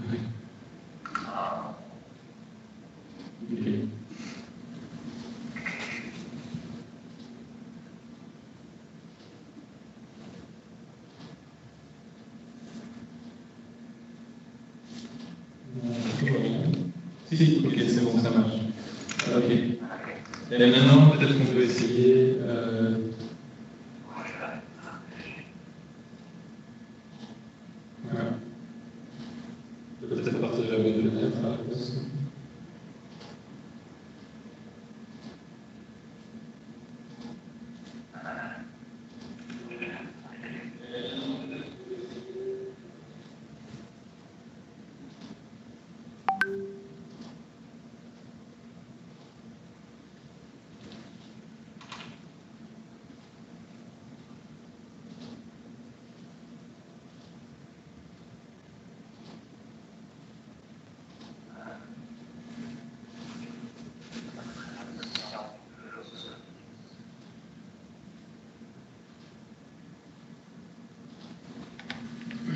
Okay. Si, ok, c'est bon, ça marche. Ok. Et maintenant, peut-être qu'on peut essayer. Voilà. Peut-être partager avec le net à la place.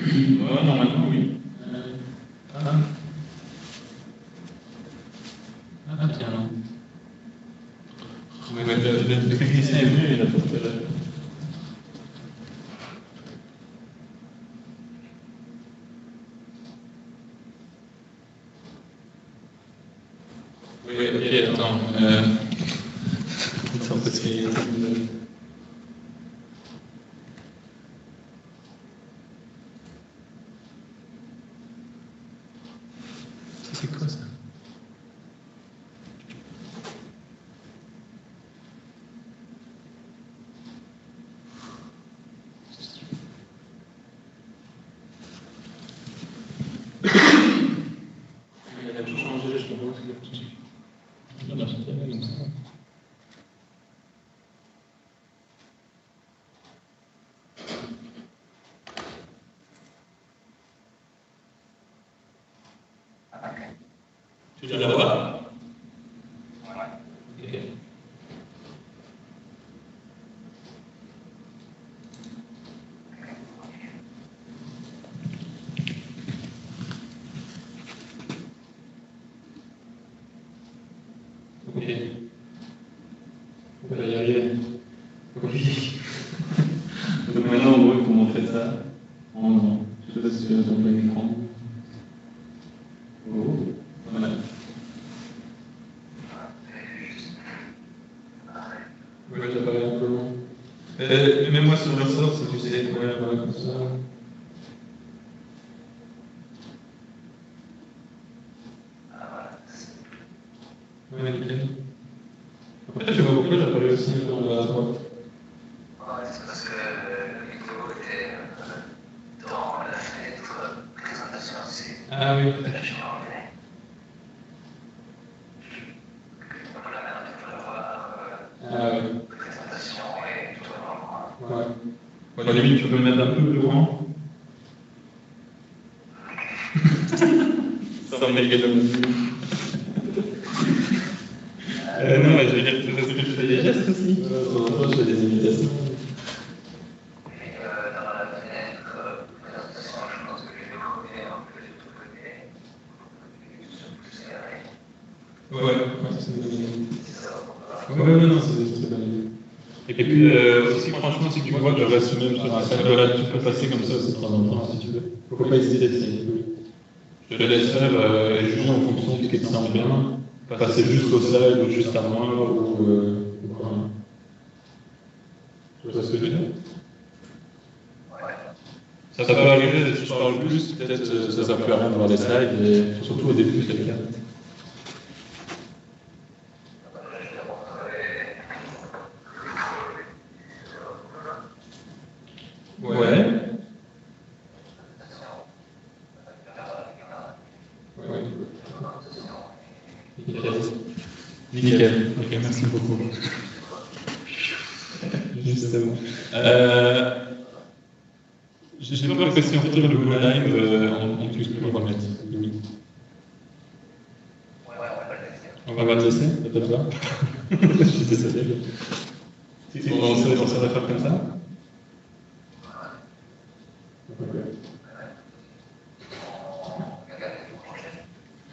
Ouais, normalement, oui. Tiens, non. Ouais, le technicien est venu, il a pas fait la... Oui, ok, attends. Attends, parce qu'il y a... C'est quoi ça? Il a tout changé, je comprends ce qu'il a tout changé. Il a acheté comme ça. Tu l'as là-bas? Ouais. Ok. Ok. On va y arriver. Oui. Donc maintenant, en gros, comment on fait ça? Je sais pas si tu as ton écran. Oh, voilà. Ouais, j'apparais un peu long. Mets-moi sur le sort si tu sais. Ouais, voilà, comme ça. Ouais, nickel. Après, je vois pourquoi j'apparais aussi dans la droite. Ouais, c'est parce que le micro était dans la fenêtre présentation. Ah oui. La j'ai enlevé. Donc là, maintenant, tu peux avoir présentation et tout dans le coin. Ouais. Bon, à la limite, tu peux le mettre un peu plus grand. Sans mégalomanie. Non, mais je veux dire, parce que je fais des gestes aussi. Je fais des imitations. Et dans la fenêtre présentation, je pense que je vais copier un peu de tout côté. Plus carré. Ouais, c'est une bonne idée. C'est ça. Ouais, non, c'est une très bonne idée. Et puis, aussi, franchement, si tu vois que je reste même sur un sac, voilà, tu peux passer comme ça aussi de temps en temps, si tu veux. Faut pas hésiter, c'est cool. Je te laisse faire, et juger en fonction de ce qui te semble bien. Passer juste au slide ou juste à moi, ou quoi. Tu vois ce que je veux dire? Ça peut arriver, si je parle plus, peut-être ça ne sert plus à rien de voir les slides, et surtout au début, c'est le cas. Ouais. Ouais. Nickel. Nickel. Ok, merci beaucoup. Justement. J'ai peur que si on retire le go live, on puisse plus le remettre. Oui. On va le laisser, peut-être pas. Je suis désolé. On se faire comme ça.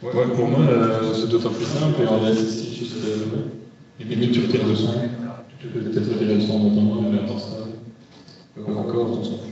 Ouais, pour moi, c'est d'autant plus simple et on laisse ici juste limite tu retires le son. Tu peux peut-être retirer le son en attendant, mais à part ça, encore, on s'en fout.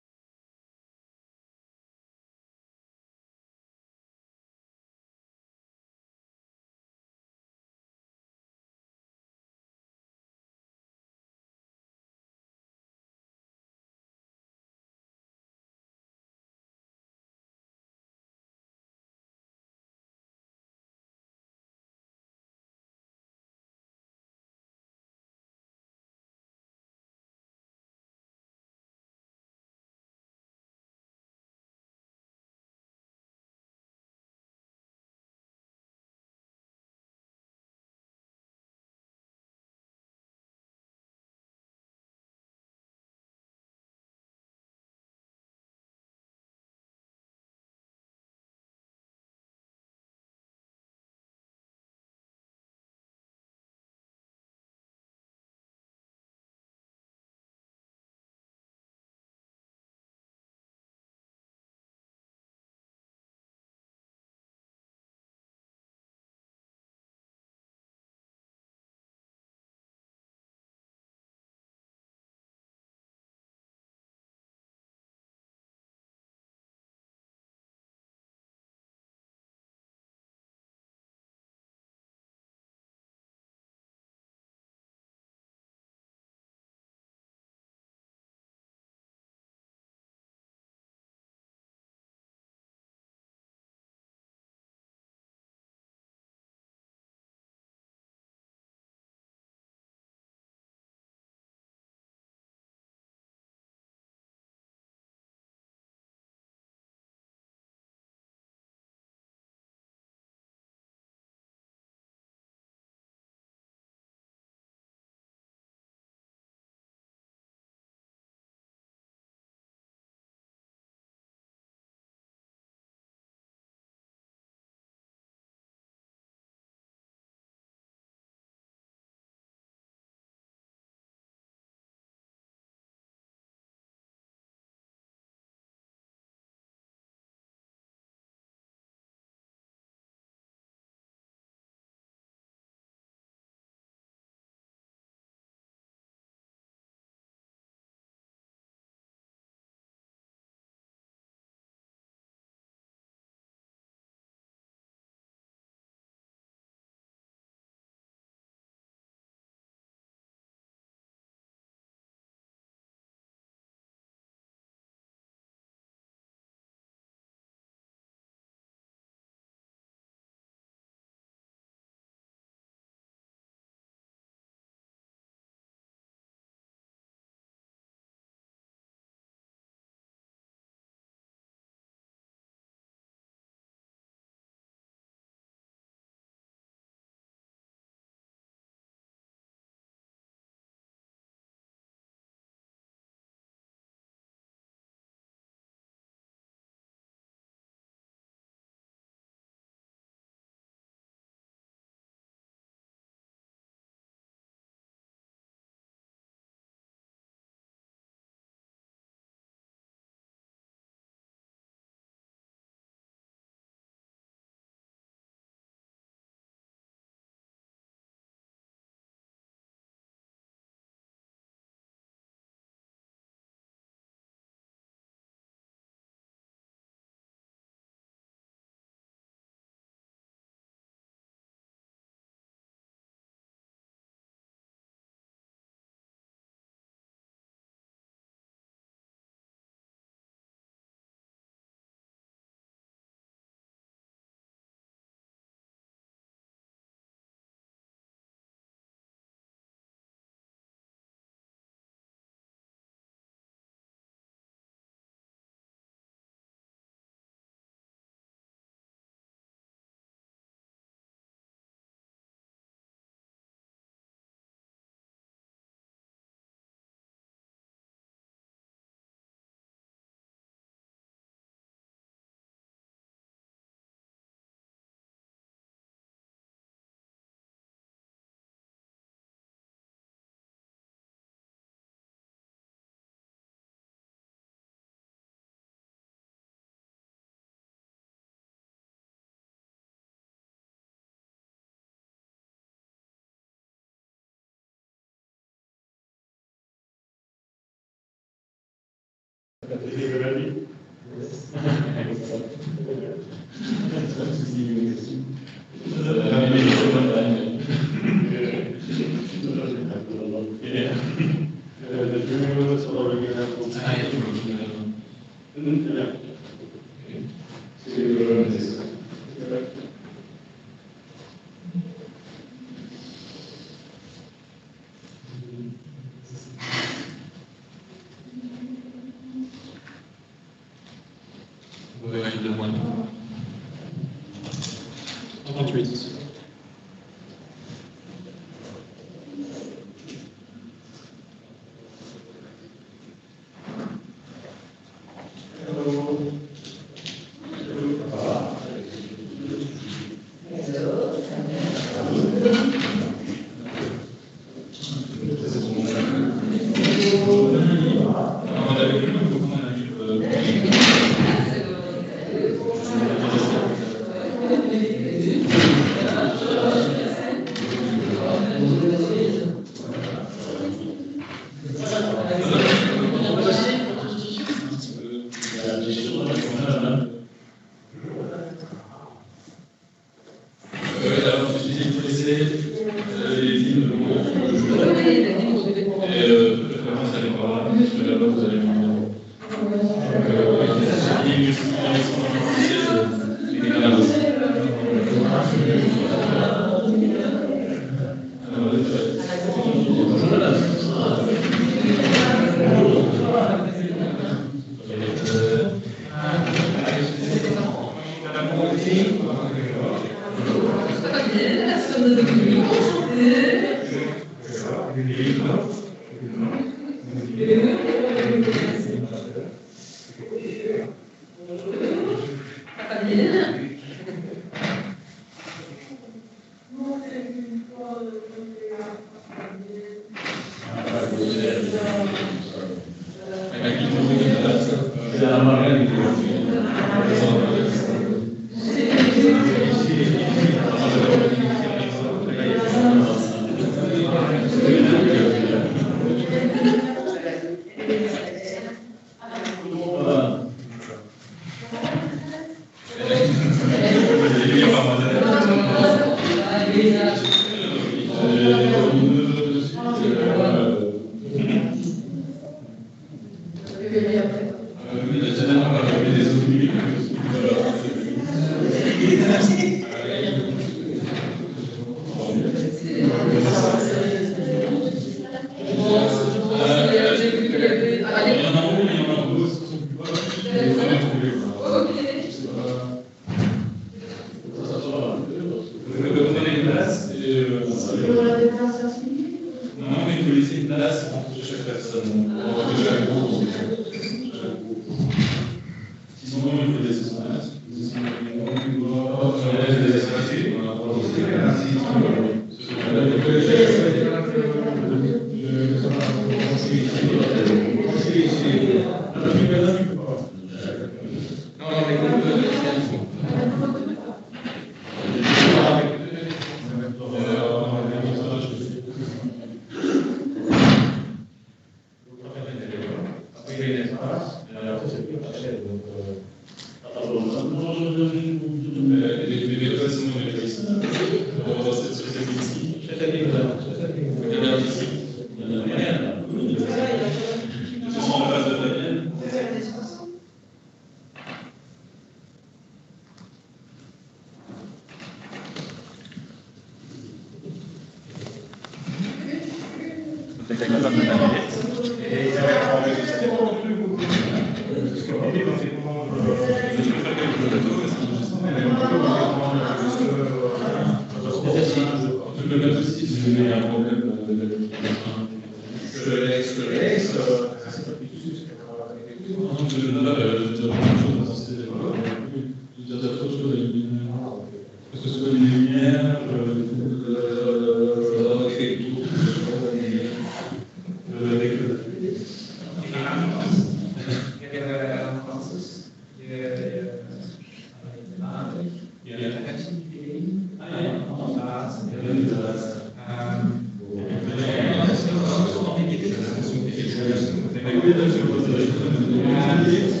Gracias.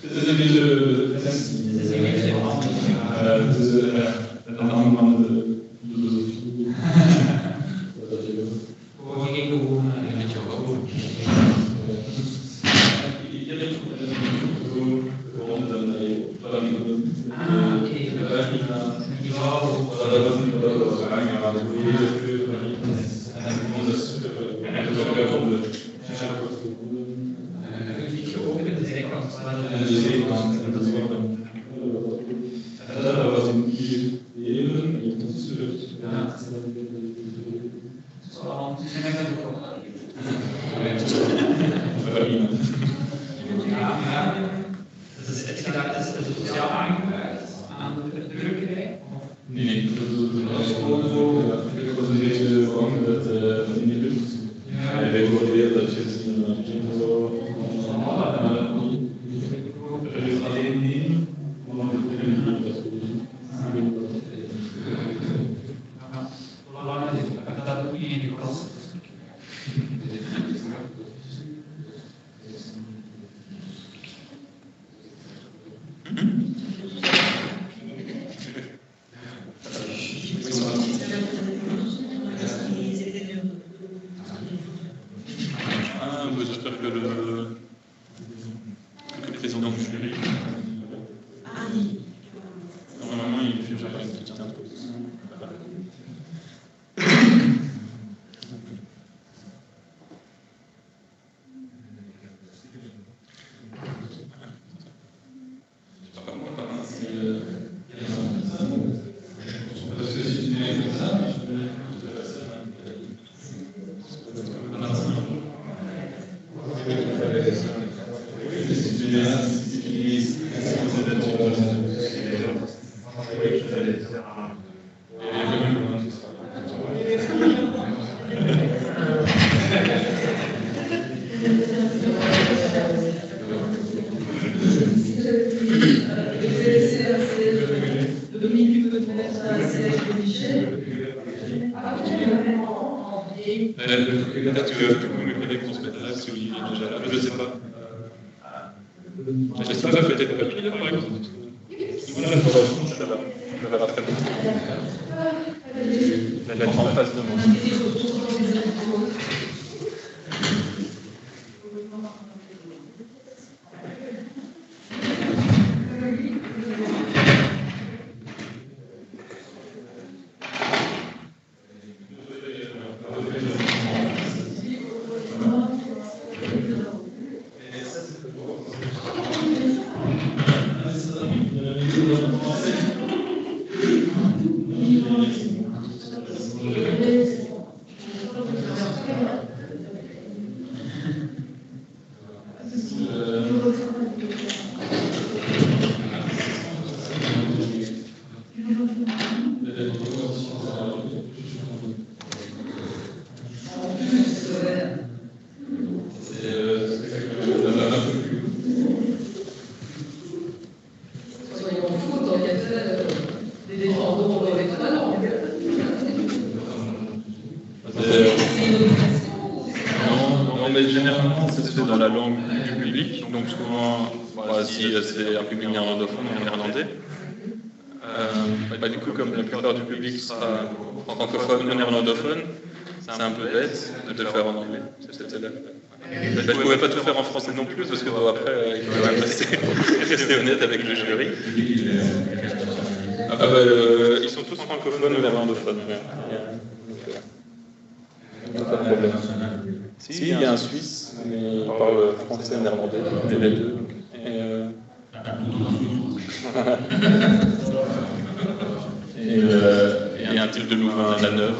Das ist nämlich eine andere Philosophie. Du coup, comme la plupart du public sera francophone ou néerlandophone, c'est un peu bête de le faire en anglais. Je ne pouvais pas tout faire en français non plus, parce que bon, après, il faut quand même rester honnête avec le jury. Ils sont tous francophones ou néerlandophones. Pas de problème. Si, il y a un Suisse, mais il parle français et néerlandais, les deux. Et un type de Louvain à la neuve.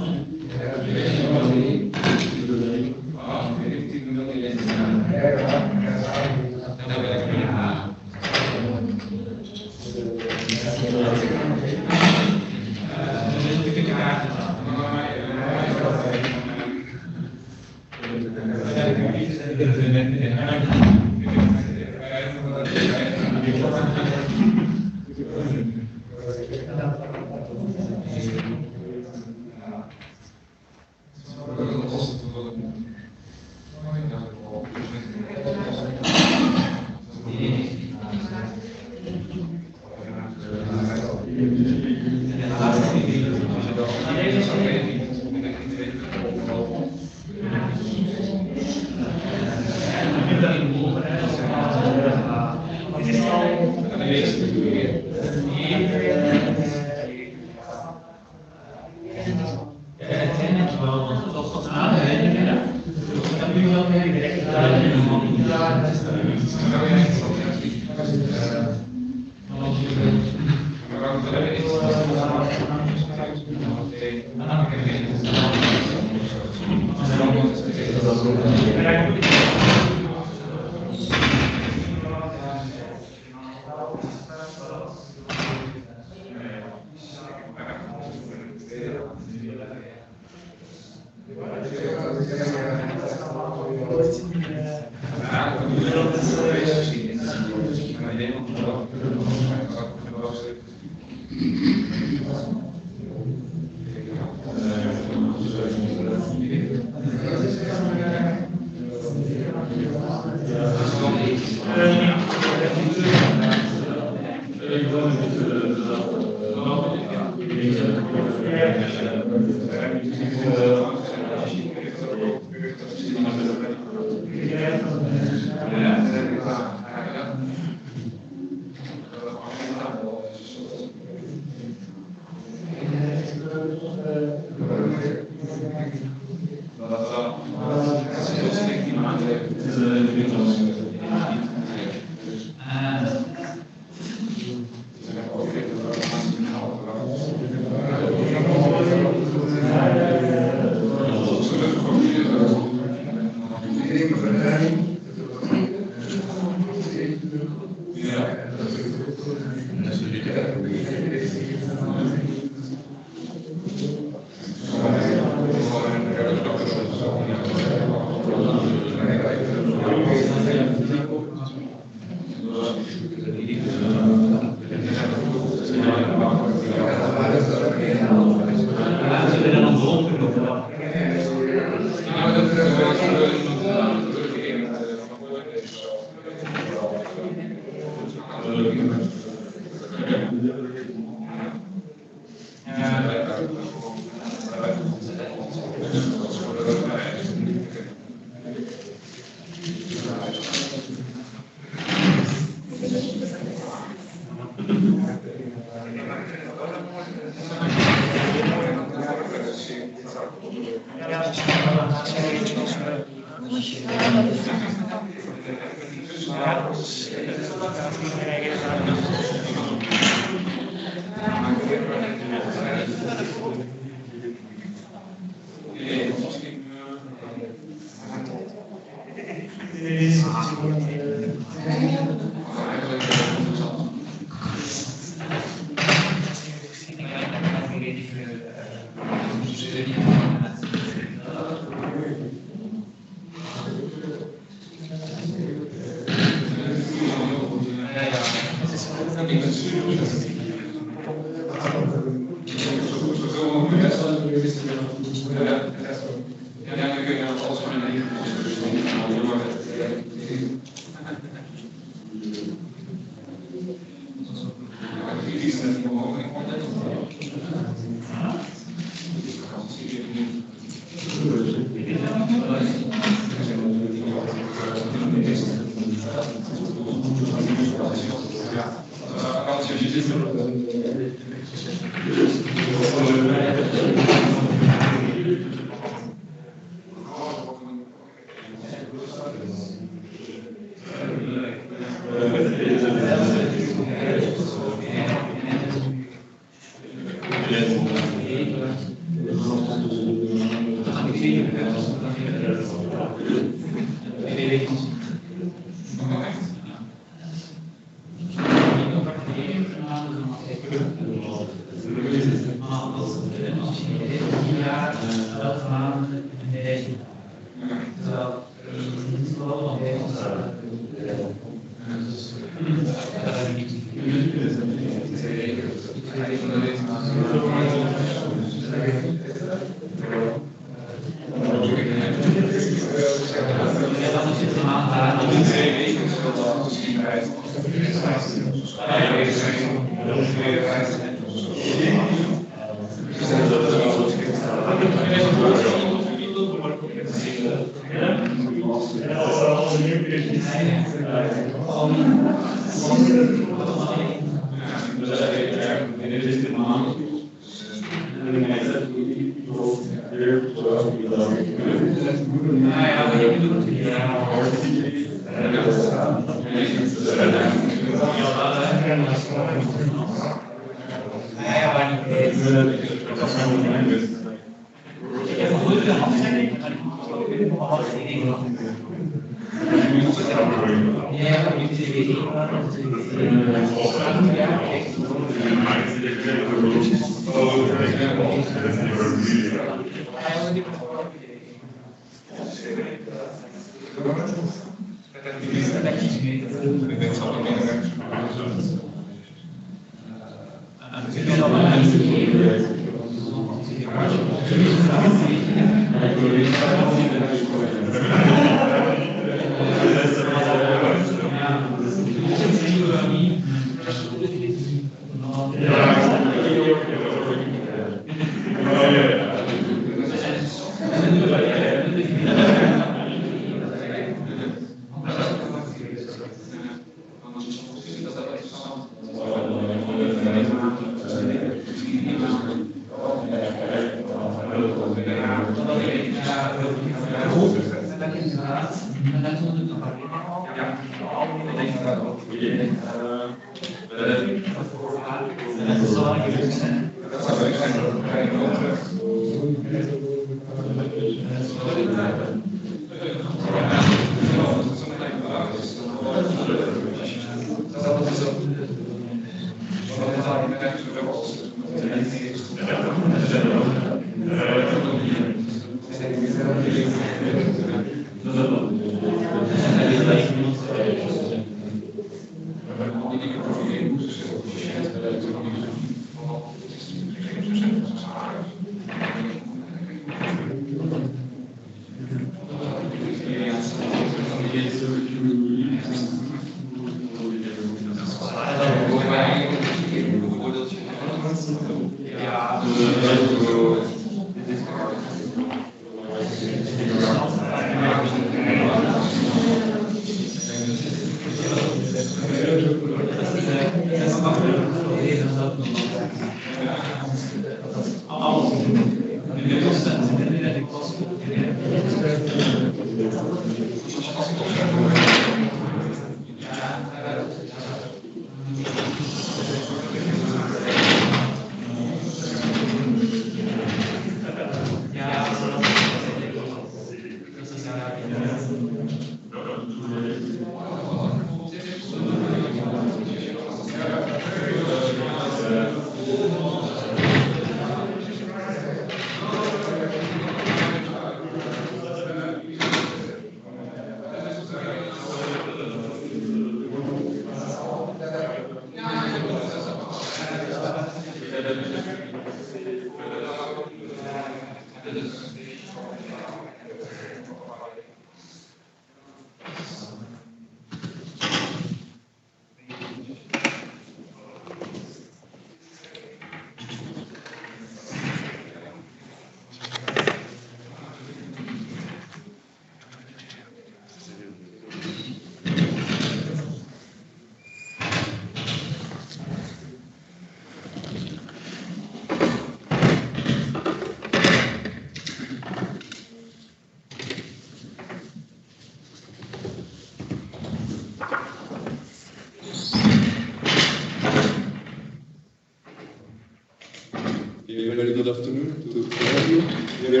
Very good afternoon to all of you, dear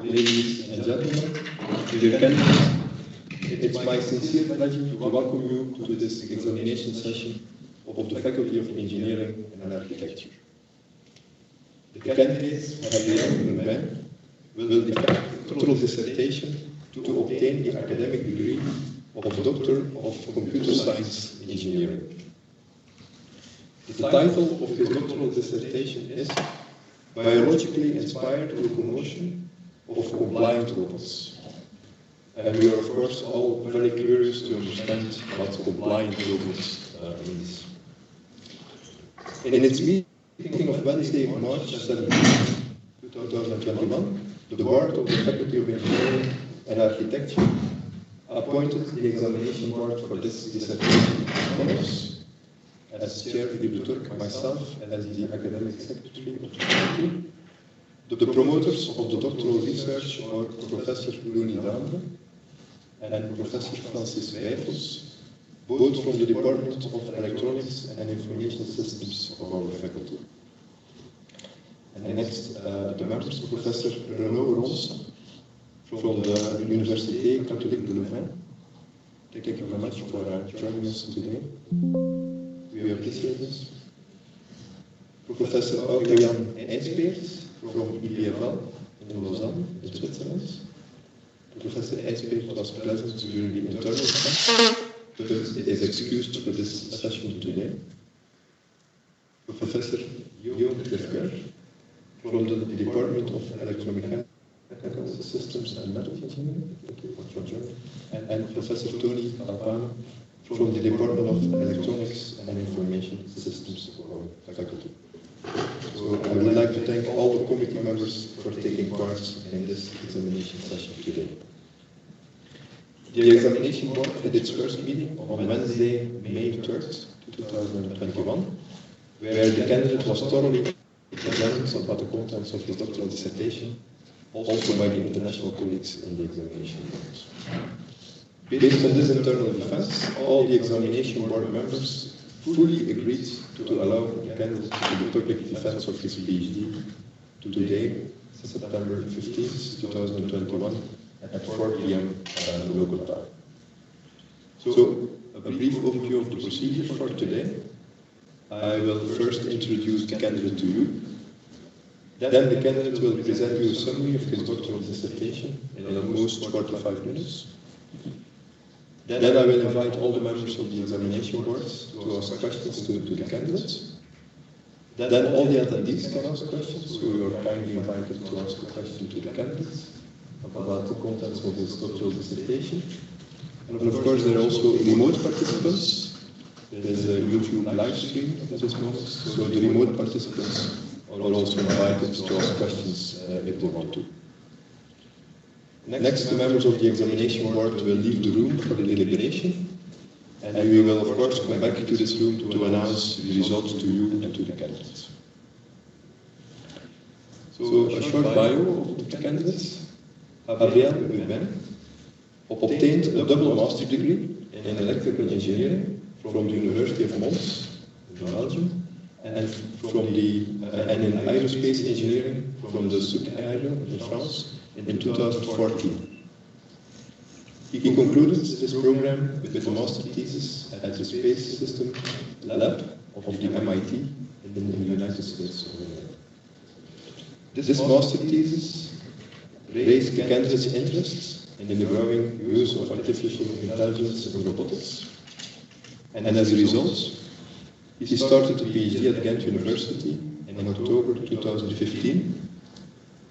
ladies and gentlemen, dear candidates. It's my sincere pleasure to welcome you to this examination session of the Faculty of Engineering and Architecture. The candidates, Gabriel Urbain, will defend a doctoral dissertation to obtain the academic degree of Doctor of Computer Science Engineering. The title of his doctoral dissertation is Biologically Inspired Locomotion of Compliant Robots. And we are, of course, all very curious to understand what compliant robots means. In its meeting of Wednesday, March 17, 2021, the Board of the Faculty of Engineering and Architecture appointed the examination board for this dissertation as as Chair Philippe de Turk, myself, as the academic secretary of the faculty, The promoters of the doctoral research are Professor Louis Dambre and Professor Francis Wijfels, both from the Department of Electronics and Information Systems of our faculty. And next, the members, Professor Renaud Ronse from the Université Catholique de Louvain. Thank you very much for joining us today. We appreciate this. Professor Jan Eijspeert from IPFL in Lausanne, in Switzerland. Professor Eijspeert was present during the internal session, but is excused for this session today. Professor Guillaume Clercœur from the Department of Electromechanical Systems and Metal Engineering. Thank you for joining. And Professor Tony Albano from the Department of Electronics and Information Systems of our faculty. So I would like to thank all the committee members for taking part in this examination session today. The examination board had its first meeting on Wednesday, May 3rd, 2021, where the candidate was thoroughly examined about the contents of his doctoral dissertation, also by the international colleagues in the examination board. Based on this internal defense, all the examination board members fully agreed to allow the candidate to do the public defense of his PhD today, September 15th, 2021, at 4 p.m. Local time. So, a brief overview of the procedure for today. I will first introduce the candidate to you. Then the candidate will present you a summary of his doctoral dissertation in almost 45 minutes. Then I will invite all the members of the examination board to ask questions to the candidates. Then all the attendees can ask questions, so you are kindly invited to ask a question to the candidates about the contents of his doctoral dissertation. And of course there are also remote participants. There is a YouTube live stream at this moment, so the remote participants are also invited to ask questions if they want to. Next, the members of the examination board will leave the room for the deliberation, and we will of course come back to this room to announce the results to you and to the candidates. So, a short bio of the candidates. Gabriel Urbain obtained a double master degree in electrical engineering from the University of Mons in Belgium, and in aerospace engineering from the Suc in France in 2014. He concluded this program with a master thesis at the Space System Lab of the MIT in the United States of America. This master thesis raised the candidate's interest in the growing use of artificial intelligence in robotics, and as a result, he started a PhD at Ghent University in October 2015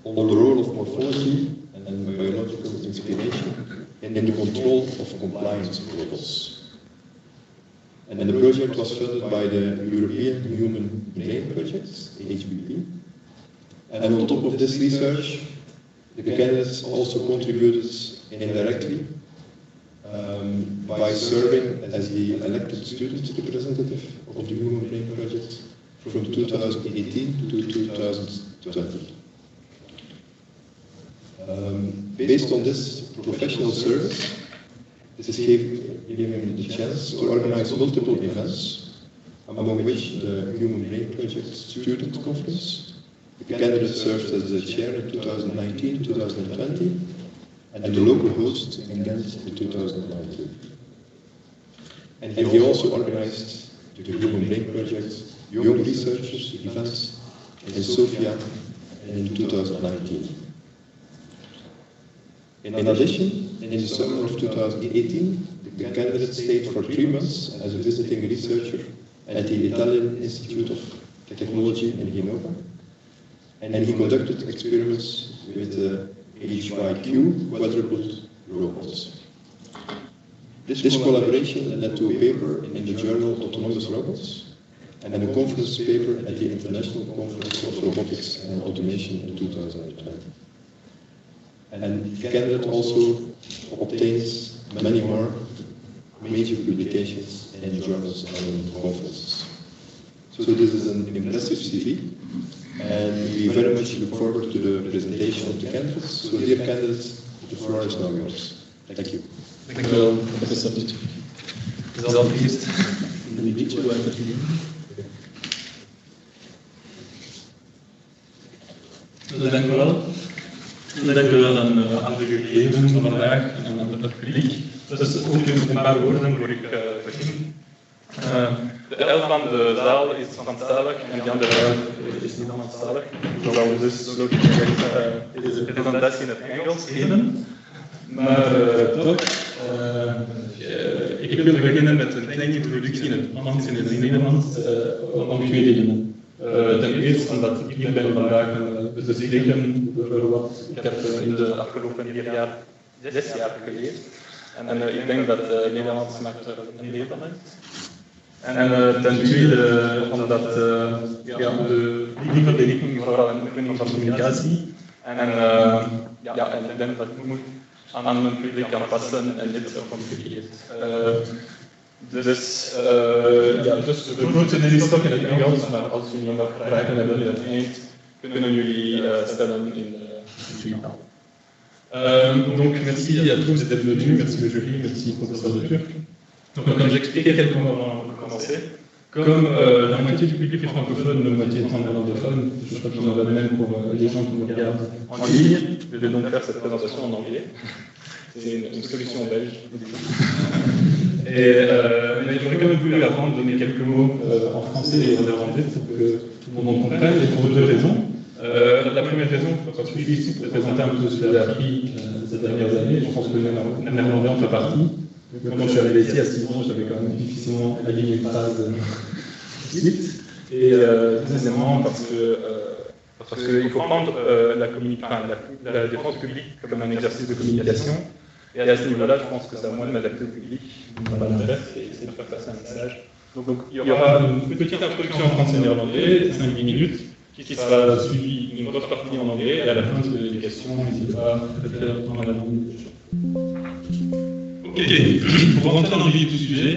on the role of morphology and biological inspiration in the control of compliance robots. And the project was funded by the European Human Brain Project, HBP. And on top of this research, the candidates also contributed indirectly by serving as the elected student representative of the Human Brain Project from 2018 to 2020. Based on this professional service, this gave him the chance to organize multiple events, among which the Human Brain Project Student Conference. The candidate served as the chair in 2019-2020 and the local host in Ghent in 2019. And he also organized the Human Brain Project Young Researchers events in Sofia in 2019. In addition, in the summer of 2018, the candidate stayed for 3 months as a visiting researcher at the Italian Institute of Technology in Genova, and he conducted experiments with the HYQ quadruped robots. This collaboration led to a paper in the journal Autonomous Robots and a conference paper at the International Conference of Robotics and Automation in 2020. And the candidate also obtains many more major publications in journals and conferences. So this is an impressive CV. And we very much look forward to the presentation of the candidates. So dear candidates, the floor is now yours. Thank you. Dank u wel, professor Piet. Ik zal eerst een beetje blijven doen. Dank u wel. Dank u wel aan de gegevens van vandaag en aan het publiek. Dus ook in een paar woorden voor ik begin. De helft van de zaal is Franstalig en de andere is niet Franstalig. Ik zal dus ook deze presentatie in het Engels geven. Maar toch, ik wil beginnen met een kleine introductie in het Frans en in het Nederlands om twee redenen. Ten eerste omdat ik hier ben vandaag te spreken over wat ik heb in de afgelopen 6 jaar geleerd. En ik denk dat Nederlands maakt er een deel van uit. En ten tweede omdat die verdediging vooral een oefening van communicatie. En ik denk dat ik moet aan mijn publiek aanpassen en dit zo compliceerd. Dus de grote deel is toch in het Engels, maar als jullie nog vragen hebben in het eind, kunnen jullie stellen in de tweetaal. Donc merci à tous d'être venus, merci le jury, merci professeur de Turc. Donc comme j'expliquais quelques mots avant de commencer, comme la moitié du public est francophone, la moitié est néerlandophone, je crois qu'il en va de même pour les gens qui nous regardent en ligne, je vais donc faire cette présentation en anglais. C'est une solution belge. Mais j'aurais quand même voulu avant de donner quelques mots en français et en néerlandais pour que tout le monde comprenne, et pour deux raisons. La première raison, parce que je suis ici pour présenter un peu ce que j'ai appris ces dernières années, je pense que le néerlandais en fait partie. Quand je suis arrivé ici à 6 ans, j'avais quand même difficilement aligné une phrase explicite. Et deuxièmement, parce qu'il faut prendre la défense publique comme un exercice de communication. Et à ce niveau-là, je pense que c'est à moi de m'adapter au public, de m'adapter et essayer de faire passer un message. Donc il y aura une petite introduction en français et néerlandais, 5-10 minutes, qui sera suivie d'une grosse partie en anglais, et à la fin, si vous avez des questions, n'hésitez pas à faire dans la langue des gens. Ok, pour rentrer dans le vif du sujet,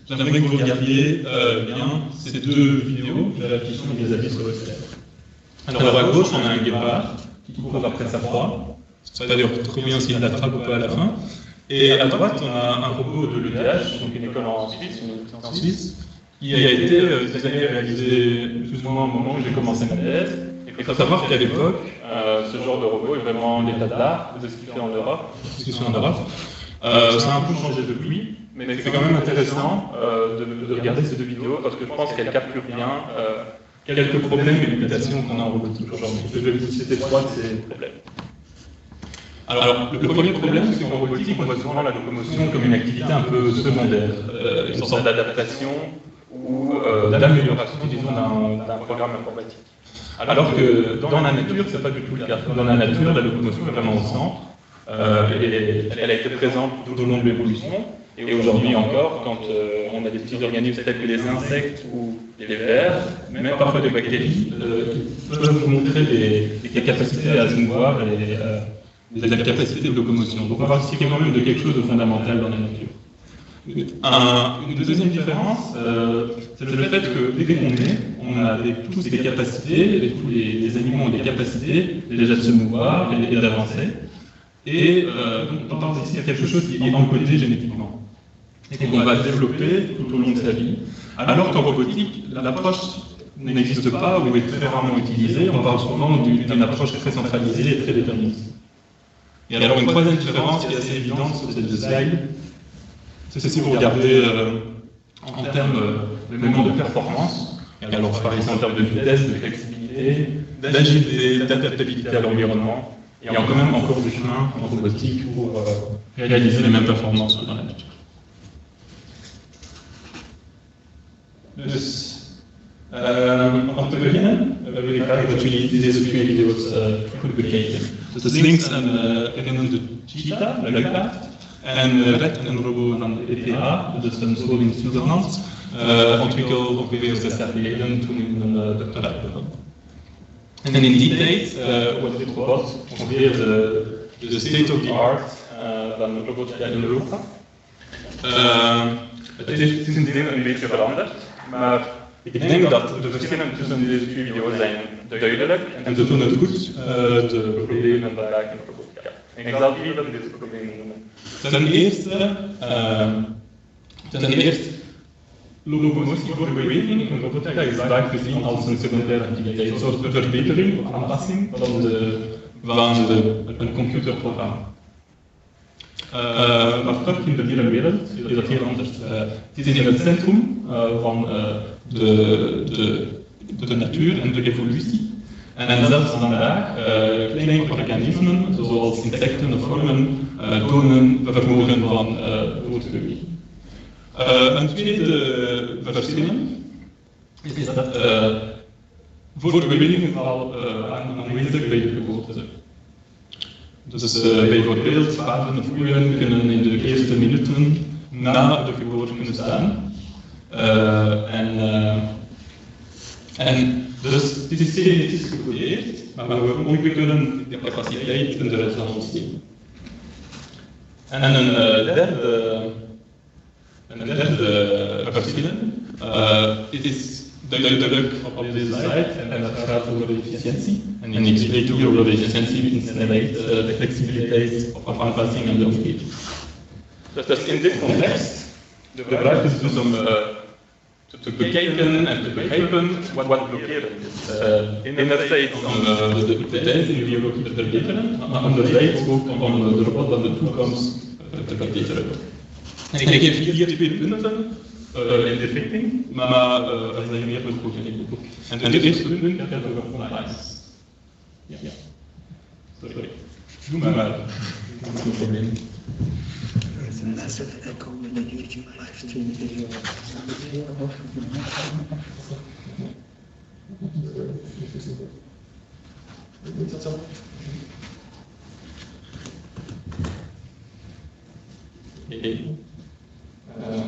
j'aimerais que vous regardiez bien ces deux vidéos qui sont des avis sur le slide. Alors à gauche, on a un guépard qui court après sa proie. C'est pas d'ailleurs trop bien s'il l'attrape ou pas à la fin. Et à droite, on a un robot de l'ETH, donc une école en Suisse, qui a été ces années réalisé plus ou moins au moment où j'ai commencé ma thèse. Il faut savoir qu'à l'époque, ce genre de robot est vraiment l'état de l'art de ce qu'il fait en Europe. Ça a un peu changé depuis, mais c'est quand même intéressant de regarder ces deux vidéos parce que je pense qu'elles capturent bien quelques problèmes et limitations qu'on a en robotique aujourd'hui. Je vais vous citer 3 de ces problèmes. Alors, le premier problème, c'est qu'en robotique, on voit souvent la locomotion comme une activité un peu secondaire, une sorte d'adaptation ou d'amélioration, disons, d'un programme informatique. Alors que dans la nature, c'est pas du tout le cas. Dans la nature, la locomotion est vraiment au centre. Elle a été présente tout au long de l'évolution, et aujourd'hui encore, quand on a des petits organismes tels que les insectes ou les vers, même parfois des bactéries, peuvent vous montrer des capacités à se mouvoir et des capacités de locomotion. Donc on va participer quand même de quelque chose de fondamental dans la nature. Une deuxième différence, c'est le fait que dès qu'on est, on a tous des capacités, et tous les animaux ont des capacités déjà de se mouvoir et d'avancer. Et on parle ici de quelque chose qui est encodé génétiquement et qu'on va développer tout au long de sa vie. Alors qu'en robotique, l'approche n'existe pas ou est très rarement utilisée. On parle souvent d'une approche très centralisée et très déterministe. Et alors une troisième différence qui est assez évidente sur ces deux slides, c'est si vous regardez en termes de performance, et alors je parle ici en termes de vitesse, de flexibilité, d'agilité, d'adaptabilité à l'environnement. Il y a quand même encore du chemin en robotique pour réaliser les mêmes performances que dans la nature. Dus, om te beginnen wil ik graag dat jullie deze 2 video's goed bekijken. Dus links een de cheetah, de luipaard, en rechts een robot van de ETH, dus een school in Zwitserland, ontwikkeld ongeveer 6 jaar geleden toen ik een doctorat begon. En in die tijd wordt dit robot ongeveer de state of the art van robotica in Europa. Het is sindsdien een beetje veranderd, maar Ik denk dat de verschillen tussen deze twee video's zijn duidelijk en ze tonen goed de problemen vandaag in robotica. En ik zal even deze problemen noemen. Ten eerste, locomotie voor beweging in robotica is vaak gezien als een secundaire activiteit, een soort verbetering of aanpassing van een computerprogramma. Maar toch in de hele wereld is dat heel anders. Het is in het centrum van de natuur en de evolutie. En zelfs vandaag, kleine organismen, zoals insecten of wormen, tonen vermogen van voortbeweging. Een tweede verschil is dat voortbeweging al aanwezig bij de geboorte. Dus bijvoorbeeld paarden of koeien kunnen in de eerste minuten na de geboorte kunnen staan. Dus het is genetisch gecodeerd, maar we ontwikkelen de capaciteit in de rest van ons leven. En een derde verschil is duidelijk op deze slide, en dat gaat over de efficiëntie. En ik spreek hier over de efficiëntie in snelheid, de flexibiliteit of aanpassing aan de omgeving. Dus in dit context, de vraag is dus om te bekijken en te begrijpen wat blokkeren is. Enerzijds om de hypothese in de biologie te verbeteren, maar anderzijds ook om de robot van de toekomst te verbeteren. En ik geef hier 2 punten in de richting, maar er zijn meer besproken in het boek. En het eerste punt gaat over compliance. Ja. Sorry. Doe maar. Geen probleem. There's a massive echo in the YouTube livestream video.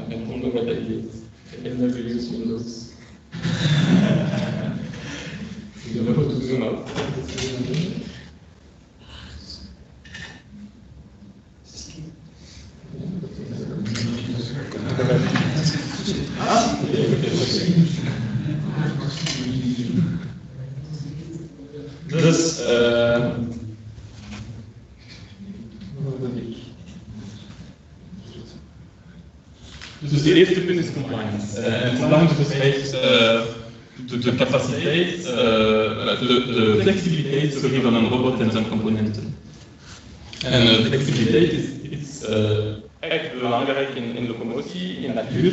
En onder wat dat is. En dan wil je Windows. Ik wil even zoom out. Dus de eerste punt is compliance. En compliance beschrijft de capaciteit, de flexibiliteit sorry, van een robot en zijn componenten. En flexibiliteit is echt belangrijk in locomotie, in natuur,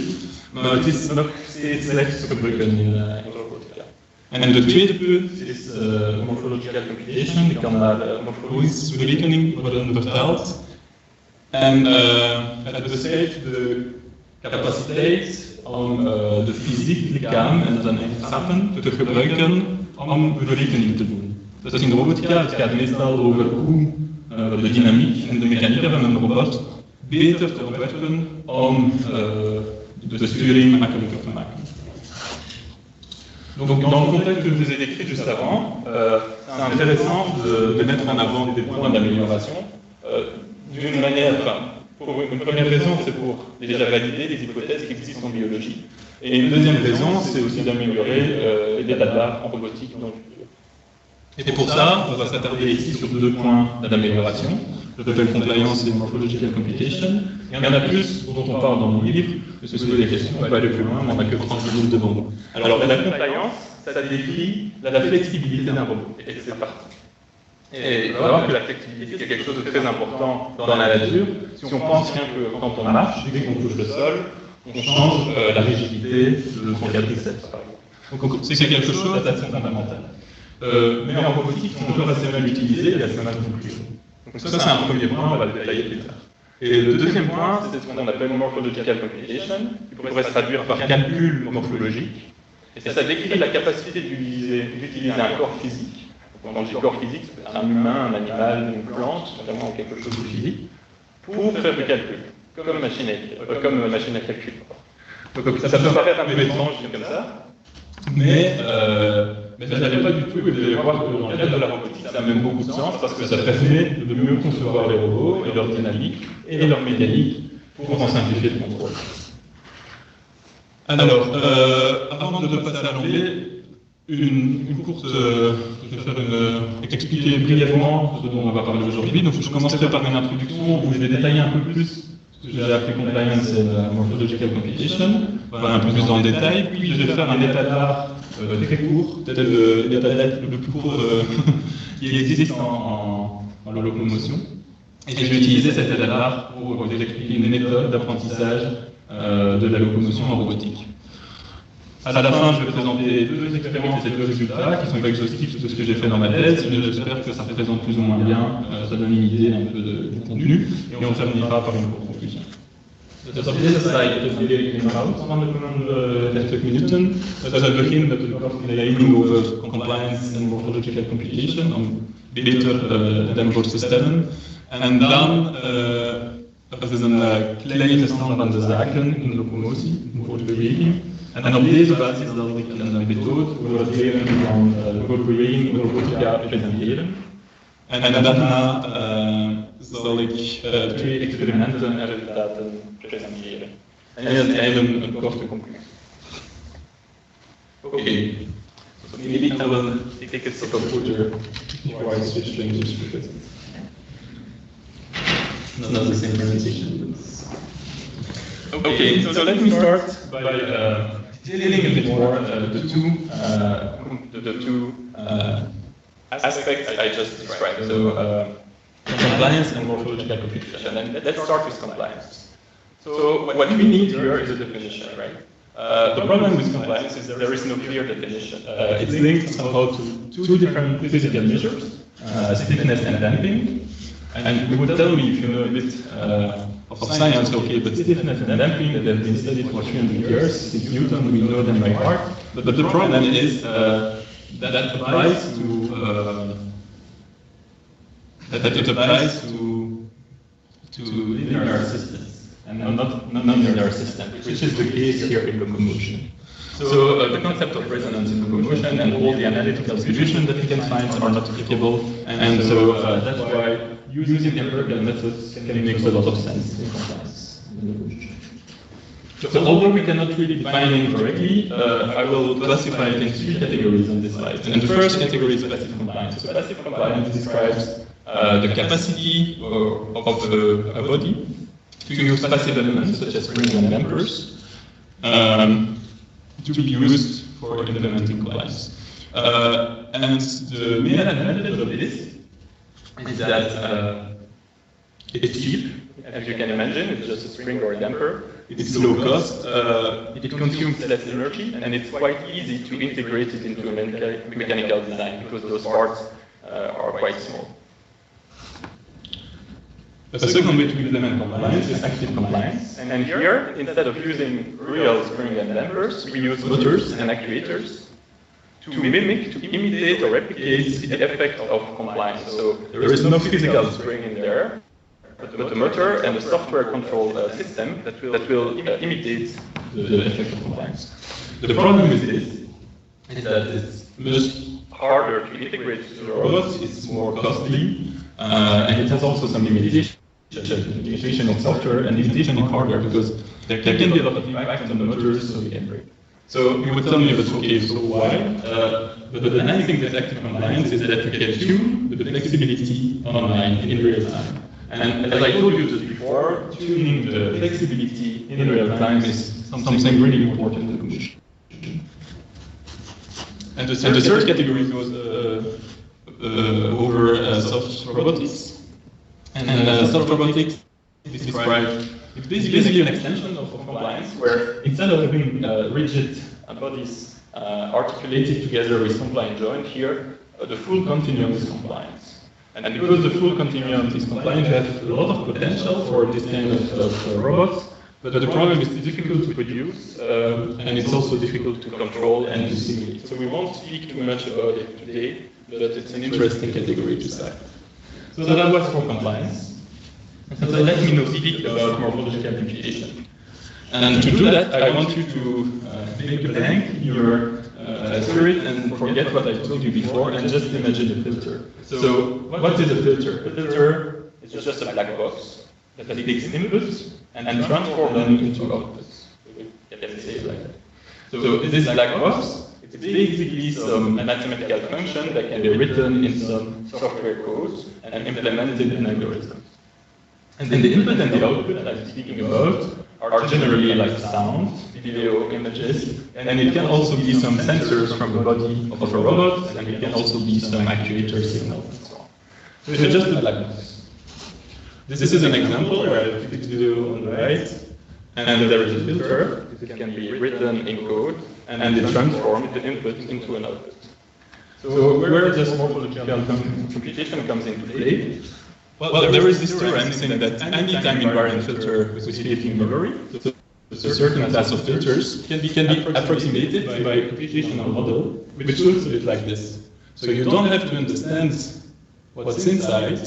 maar het is nog steeds slechts gebruiken in robotica. En de tweede punt is morphological computation, die kan naar morfologische berekening worden vertaald. En het beschrijft de capaciteit om de fysiek lichaam en zijn eigenschappen te gebruiken om berekening te doen. Dus in de robotica het gaat meestal over hoe de dynamiek en de mechaniek van een robot beter te ontwerpen om de sturing makkelijker te maken. Donc, dans le contexte que je vous ai décrit juste avant, c'est intéressant de mettre en avant des points d'amélioration d'une manière. Pour une première raison, c'est pour déjà valider les hypothèses qui existent en biologie. Et une deuxième raison, c'est aussi d'améliorer l'état de l'art en robotique dans le futur. Et pour ça, on va s'attarder ici sur 2 points d'amélioration. Je l'appelle compliance et morphological computation. Il y en a plus dont on parle dans mon livre, que ce soit des questions, on va aller plus loin, mais on n'a que 30 minutes devant nous. Alors la compliance, ça décrit la flexibilité d'un robot. Et c'est parti. Et il faut savoir que la flexibilité, c'est quelque chose de très important dans la nature. Si on pense rien que quand on marche, dès qu'on touche le sol, on change la rigidité de son quadriceps, par exemple. Donc c'est quelque chose d'assez fondamental. Mais en robotique, on peut assez mal utiliser et assez mal conclure. Donc ça, c'est un premier point, on va le détailler plus tard. Et le deuxième point, c'est ce qu'on appelle morphological computation, qui pourrait se traduire par calcul morphologique. Et ça décrit la capacité d'utiliser un corps physique. Quand on dit corps physique, c'est un humain, un animal, une plante, vraiment quelque chose de physique, pour faire du calcul, comme machine à calcul. Donc ça peut paraître un peu étrange comme ça, mais ça n'allait pas du tout, et vous allez voir que dans le cadre de la robotique, ça a même beaucoup de sens, parce que ça permet de mieux concevoir les robots, et leur dynamique, et leur mécanique, pour en simplifier le contrôle. Alors, avant de passer à l'anglais, une courte, je vais faire expliquer brièvement ce dont on va parler aujourd'hui. Donc, je commencerai par une introduction où je vais détailler un peu plus ce que j'ai appelé compliance et morphological computation, un peu plus dans le détail. Puis, je vais faire un état d'art très court, peut-être l'état d'art le plus court qui existe en locomotion. Et je vais utiliser cet état d'art pour vous expliquer une méthode d'apprentissage de la locomotion en robotique. À la fin, je vais présenter deux expériences et deux résultats qui sont pas exhaustifs de ce que j'ai fait dans ma thèse, mais j'espère que ça représente plus ou moins bien, ça donne une idée un peu du contenu, et on terminera par une courte conclusion. Dus op deze slide presenteer ik de inhoud van de komende 30 minuten. We zullen beginnen met een korte leiding over compliance en morphological computation, om beter den voor te stellen. En dan dat is een kleine stand van de zaken in locomotie, voor de beweging. En op deze basis zal ik een methode voor het leren van beweging in robotica presenteren. En daarna zal ik twee experimenten en resultaten presenteren. En uiteindelijk een korte conclusie. Okay. So maybe I will take a sip of water before I switch to English because it's not the same presentation. Okay, so let me start by detailing a bit more the two aspects I just described. So compliance and morphological computation. And let's start with compliance. So what we need here is a definition, right? The problem with compliance is there is no clear definition. It's linked somehow to two different physical measures, stiffness and damping. And you would tell me if you know a bit of science, okay, but stiffness and damping, they've been studied for 300 years, since Newton, we know them by heart. But the problem is that applies to linear systems and not non-linear systems, which is the case here in locomotion. So the concept of resonance in locomotion and all the analytical solutions that we can find are not applicable, and so that's why using empirical methods can make a lot of sense in compliance. So although we cannot really define them correctly, I will classify it in three categories on this slide. And the first category is passive compliance. So passive compliance describes the capacity of a body to use passive elements such as springs and dampers to be used for implementing compliance. And the main advantage of this is that it's cheap, as you can imagine. It's just a spring or a damper. It's low cost, it consumes less energy, and it's quite easy to integrate it into a mechanical design because those parts are quite small. The second way to implement compliance is active compliance. And here, instead of using real spring and dampers, we use motors and actuators to mimic, to imitate or replicate the effect of compliance. So there is no physical spring in there, but a motor and a software control system that will imitate the effect of compliance. The problem with this is that it's much harder to integrate to the robots, it's more costly, and it has also some limitations. Limitation in software and limitation in hardware because there can be a lot of impact on the motors, so we can break. So you would tell me, but okay, so why? But the nice thing with active compliance is that you can tune the flexibility online in real time. And as I told you just before, tuning the flexibility in real time is something really important in locomotion. And the third category goes over soft robotics. And soft robotics is described, it's basically an extension of compliance where instead of having rigid bodies articulated together with compliant joint, here the full continuum is compliance. And because the full continuum is compliant, you have a lot of potential for this kind of robots, but the problem is it's difficult to produce, and it's also difficult to control and to simulate. So we won't speak too much about it today, but it's an interesting category to start. So that was for compliance. So let me now speak about morphological computation. And to do that, I want you to make a blank in your spirit and forget what I told you before and just imagine a filter. So what is a filter? A filter is just a black box that takes inputs and transforms them into outputs. Let's say it like that. So this black box, it's basically some mathematical function that can be written in some software code and implemented in algorithms. And then the input and the output I'm speaking about are generally like sound, video, images, and it can also be some sensors from the body of a robot, and it can also be some actuator signals and so on. So it's just a black box. This is an example where I have a fixed video on the right, and there is a filter. It can be written in code, and it transforms the input into an output. So where does morphological computation comes into play? Well, there is this theorem saying that any time-invariant filter with fitting memory, so a certain class of filters, can be approximated by a computational model, which looks a bit like this. So you don't have to understand what's inside,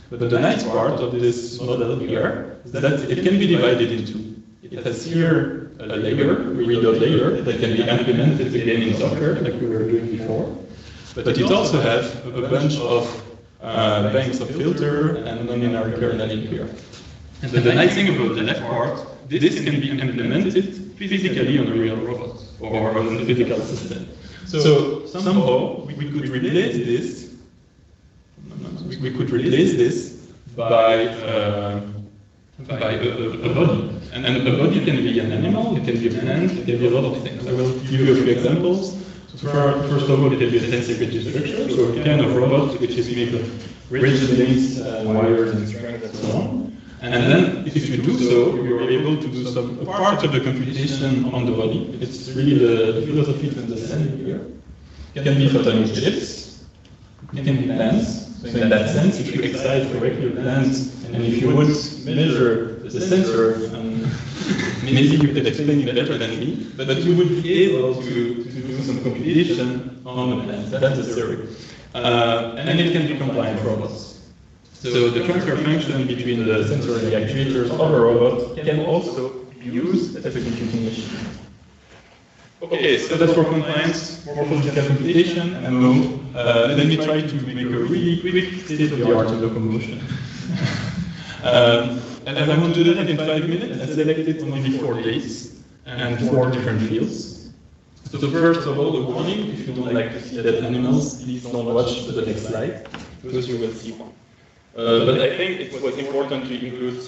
but the nice part of this model here is that it can be divided into. It has here a layer, a readout layer, that can be implemented again in software, like we were doing before. But it also has a bunch of banks of filter and non-linear kernel in here. And the nice thing about the left part, this can be implemented physically on a real robot or on a physical system. So somehow we could replace this. We could replace this by a body. And a body can be an animal, it can be a plant, it can be a lot of things. I will give you a few examples. So first of all, it will be a sensor rigid structure, so a kind of robot which is made of rigid links, wires, and strings, and so on. And then, if you do so, you're able to do a part of the computation on the body. It's really the philosophy to understand here. It can be photonic chips, it can be plants. So in that sense, if you excite correctly your plants, and if you would measure the sensor, maybe you could explain it better than me, but you would be able to do some computation on the plants. That's the theory. And it can be compliant robots. So the transfer function between the sensor and the actuators of a robot can also be used as a computing machine. Okay, so that's for compliance, morphological computation, and now let me try to make a really quick state-of-the-art in locomotion. And I want to do that in 5 minutes. I selected only 4 days and 4 different fields. So first of all, a warning: if you don't like to see dead animals, please don't watch the next slide, because you will see one. But I think it was important to include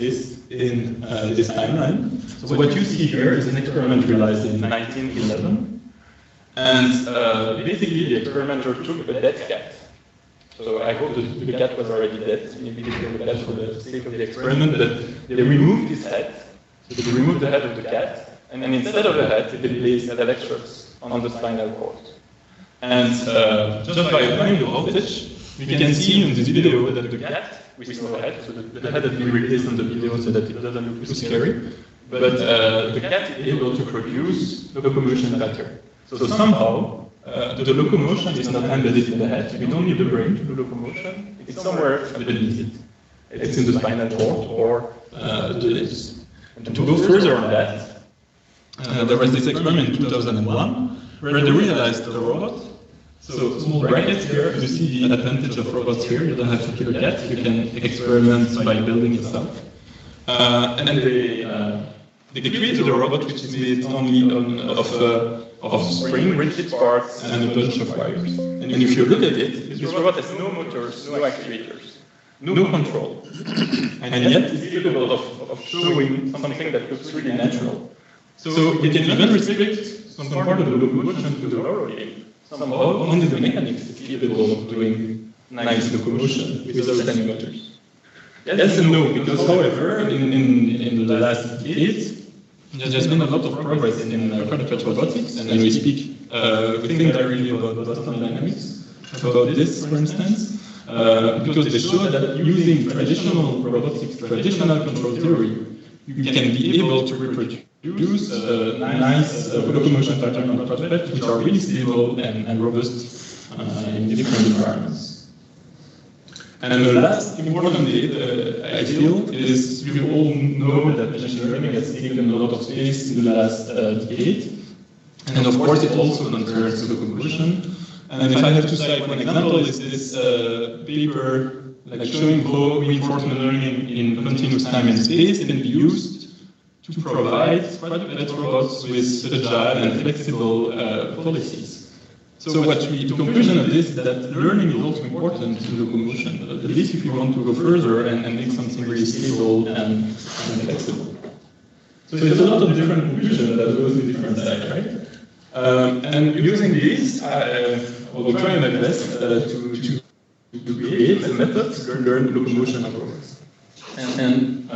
this in this timeline. So what you see here is an experiment realized in 1911. And basically the experimenter took a dead cat. So I hope the cat was already dead. Maybe they killed the cat for the sake of the experiment, but they removed his head. So they removed the head of the cat, and instead of the head, they placed electrodes on the spinal cord. And just by applying the voltage, we can see in this video that the cat with no head, so the head has been replaced on the video so that it doesn't look too scary, but the cat is able to produce locomotion pattern. So somehow, the locomotion is not embedded in the head. We don't need the brain to do locomotion. It's somewhere beneath it. It's in the spinal cord or the limbs. And to go further on that, there was this experiment in 2001 where they realized the robot. So small brackets here, you see the advantage of robots here. You don't have to kill a cat. You can experiment by building yourself. And they created a robot which is made only of spring, rigid parts, and a bunch of wires. And if you look at it, this robot has no motors, no actuators, no control. And yet it's capable of showing something that looks really natural. So you can even restrict some part of the locomotion to the lower limb. Somehow, only the mechanics is capable of doing nice locomotion without any motors. Yes and no, because however, in the last decades, there's been a lot of progress in quantified robotics, and when we speak, we think really about Boston Dynamics, about this, for instance, because they show that using traditional robotics, traditional control theory, you can be able to reproduce nice locomotion pattern on prototypes which are really stable and robust in different environments. And the last important data, I feel, is you all know that machine learning has taken a lot of space in the last decade. And of course, it also concerns locomotion. And if I have to cite one example, is this paper like showing how reinforcement learning in continuous time and space can be used to provide private robots with agile and flexible policies. So the conclusion of this is that learning is also important in locomotion, at least if you want to go further and make something really stable and flexible. So it's a lot of different conclusions that goes in different sides, right? And using these, I will try my best to create a method to learn locomotion robots. And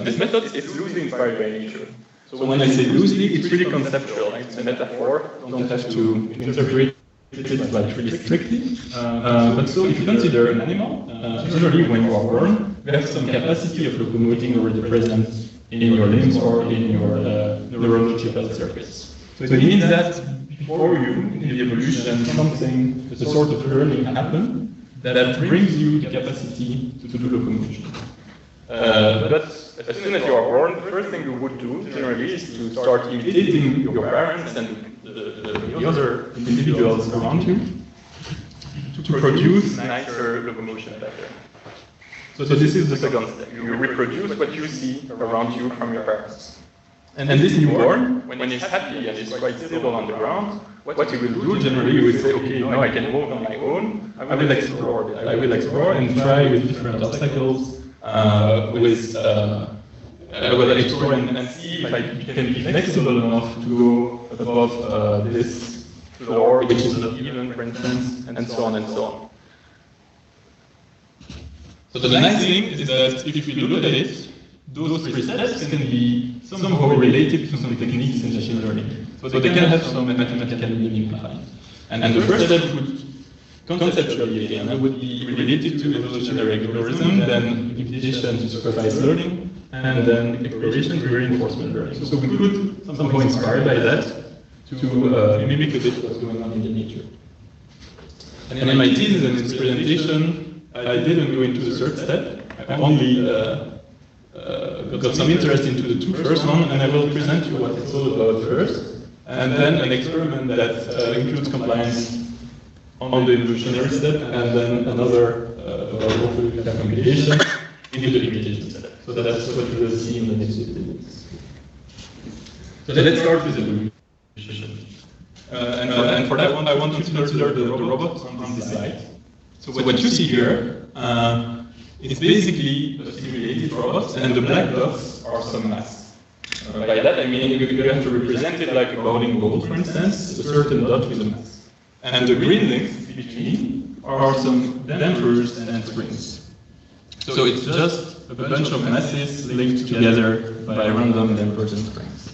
this method is loosely inspired by nature. So when I say loosely, it's really conceptual. It's a metaphor. You don't have to interpret it like really strictly. But so if you consider an animal, generally when you are born, you have some capacity of locomoting already present in your limbs or in your neurological circuits. So it means that before you, in the evolution, something, a sort of learning happened that brings you the capacity to do locomotion. But as soon as you are born, the first thing you would do, generally, is to start imitating your parents and the other individuals around you to produce nicer locomotion pattern. So this is the second step. You reproduce what you see around you from your parents. And this newborn, when he's happy and is quite stable on the ground, what he will do, generally, he will say, okay, now I can move on my own, I will explore. I will explore and try with different obstacles, I will explore and see if I can be flexible enough to go above this floor, which is not even, for instance, and so on and so on. So the nice thing is that if you look at it, those three steps can be somehow related to some techniques in machine learning. So they can have some mathematical meaning behind. And the first step would conceptually again would be related to evolutionary algorithm, then implication to supervised learning, and then exploration to reinforcement learning. So we could somehow inspired by that to mimic a bit what's going on in the nature. And in my thesis and its presentation, I didn't go into the third step. I only got some interest into the two first one, and I will present you what it's all about first, and then an experiment that includes compliance on the evolutionary step, and then another about computation into the imitation step. So that's what you will see in the next 15 minutes. So let's start with evolution. And for that one, I want you to consider the robot on this slide. So what you see here, it's basically a simulated robot, and the black dots are some mass. By that I mean you have to represent it like a bowling ball, for instance, a certain dot with a mass. And the green links between are some dampers and springs. So it's just a bunch of masses linked together by random dampers and springs.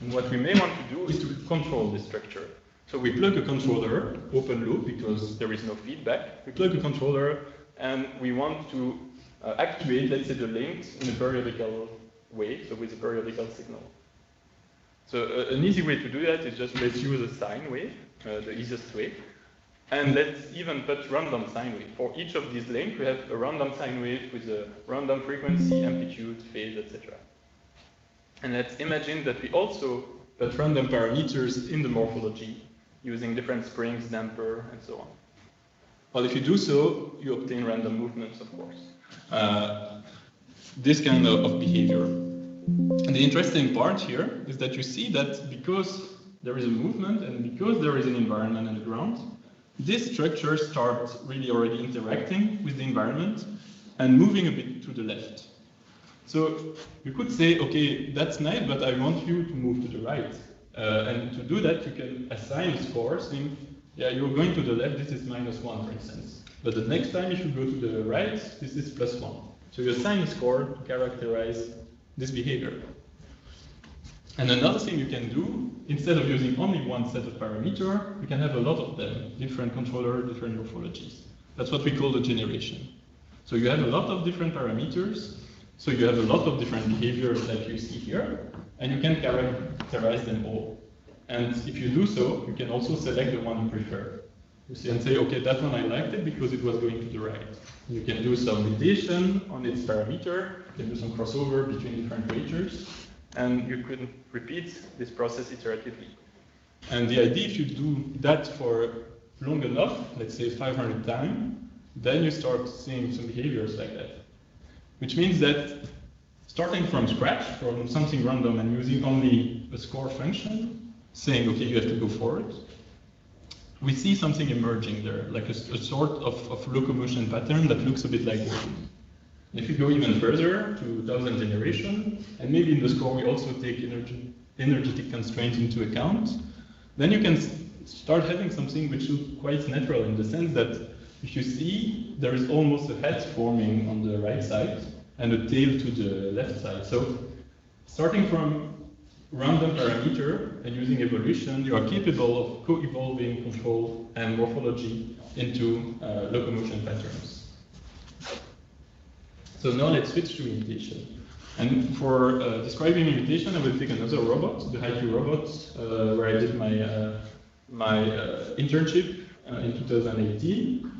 And what we may want to do is to control this structure. So we plug a controller, open loop, because there is no feedback. We plug a controller, and we want to actuate, let's say, the links in a periodical way, so with a periodical signal. So an easy way to do that is just let's use a sine wave, the easiest way, and let's even put random sine wave. For each of these links, we have a random sine wave with a random frequency, amplitude, phase, etc. And let's imagine that we also put random parameters in the morphology, using different springs, damper, and so on. Well, if you do so, you obtain random movements, of course. This kind of behavior. And the interesting part here is that you see that because there is a movement and because there is an environment and a ground, this structure starts really already interacting with the environment and moving a bit to the left. So you could say, okay, that's nice, but I want you to move to the right. And to do that, you can assign a score saying, yeah, you're going to the left, this is -1, for instance. But the next time you should go to the right, this is +1. So you assign a score to characterize this behavior. And another thing you can do, instead of using only one set of parameters, you can have a lot of them, different controllers, different morphologies. That's what we call the generation. So you have a lot of different parameters, so you have a lot of different behaviors that you see here, and you can characterize them all. And if you do so, you can also select the one you prefer. You see and say, okay, that one I liked it because it was going to the right. You can do some mutation on its parameter, you can do some crossover between different features, and you could repeat this process iteratively. And the idea, if you do that for long enough, let's say 500 times, then you start seeing some behaviors like that. Which means that starting from scratch, from something random and using only a score function, saying, okay, you have to go forward, we see something emerging there, like a sort of locomotion pattern that looks a bit like this. If you go even further to 1000 generation, and maybe in the score we also take energetic constraints into account, then you can start having something which looks quite natural in the sense that if you see, there is almost a head forming on the right side and a tail to the left side. So starting from random parameter and using evolution, you are capable of co-evolving control and morphology into locomotion patterns. So now let's switch to imitation. And for describing imitation, I will take another robot, the HiQ robot, where I did my internship in 2018